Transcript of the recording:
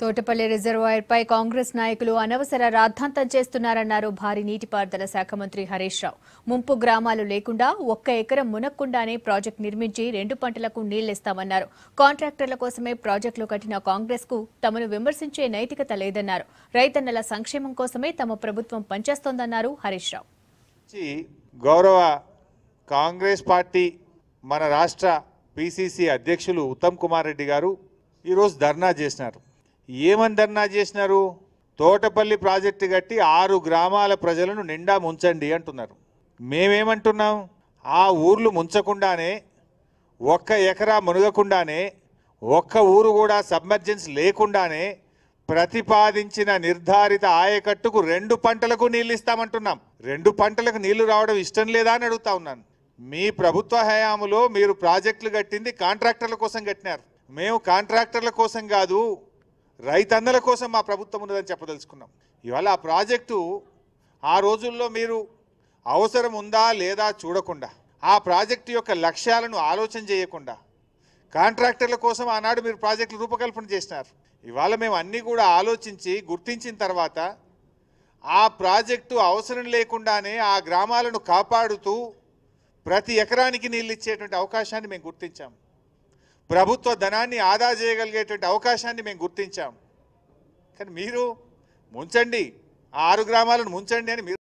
తోటపల్లి రిజర్వాయర్పై కాంగ్రెస్ నాయకులు అనవసర రాద్ధాంతం చేస్తున్నారన్నారు భారీ నీటిపారుదల శాఖ మంత్రి హరీష్ రావు. ముంపు గ్రామాలు లేకుండా 1 ఎకరం మునక్కుండానే ప్రాజెక్టు నిర్మించి 2 పంటలకు నీళ్లిస్తామన్నారు. కాంట్రాక్టర్ల కోసమే ప్రాజెక్టులు కట్టిన కాంగ్రెస్ కు తమను విమర్శించే నైతికత లేదన్నారు. రైతన్నల సంక్షేమం కోసమే తమ ప్రభుత్వం పనిచేస్తోందన్నారు హరీష్ రావు. గౌరవ కాంగ్రెస్ పార్టీ మన రాష్ట్ర పిసిసి అధ్యక్షులు ఉత్తమ్ కుమార్ రెడ్డి గారు ఈరోజు ధర్నా చేసినారు. ఏమని ధర్నా చేసినారు? తోటపల్లి ప్రాజెక్టు కట్టి 6 గ్రామాల ప్రజలను నిండా ముంచండి అంటున్నారు. మేమేమంటున్నాం? ఆ ఊర్లు ముంచకుండానే 1 ఎకరా మునగకుండానే 1 ఊరు కూడా సబ్మర్జెన్స్ లేకుండానే ప్రతిపాదించిన నిర్ధారిత ఆయకట్టుకు 2 పంటలకు నీళ్లు ఇస్తామంటున్నాం. 2 పంటలకు నీళ్లు రావడం ఇష్టం లేదా అని అడుగుతా ఉన్నాను. మీ ప్రభుత్వ హయాంలో మీరు ప్రాజెక్టులు కట్టింది కాంట్రాక్టర్ల కోసం కట్టినారు. మేము కాంట్రాక్టర్ల కోసం కాదు, రైతన్నల కోసం మా ప్రభుత్వం ఉన్నదని చెప్పదలుచుకున్నాం. ఇవాళ ఆ ప్రాజెక్టు ఆ రోజుల్లో మీరు అవసరం ఉందా లేదా చూడకుండా, ఆ ప్రాజెక్టు యొక్క లక్ష్యాలను ఆలోచన చేయకుండా కాంట్రాక్టర్ల కోసం ఆనాడు మీరు ప్రాజెక్టులు రూపకల్పన చేసినారు. ఇవాళ మేము అన్నీ కూడా ఆలోచించి గుర్తించిన తర్వాత ఆ ప్రాజెక్టు అవసరం లేకుండానే ఆ గ్రామాలను కాపాడుతూ ప్రతి ఎకరానికి నీళ్ళు ఇచ్చేటువంటి అవకాశాన్ని మేము గుర్తించాం. ప్రభుత్వ ధనాన్ని ఆదా చేయగలిగేటువంటి అవకాశాన్ని మేము గుర్తించాం. కానీ మీరు ముంచండి, 6 గ్రామాలను ముంచండి అని మీరు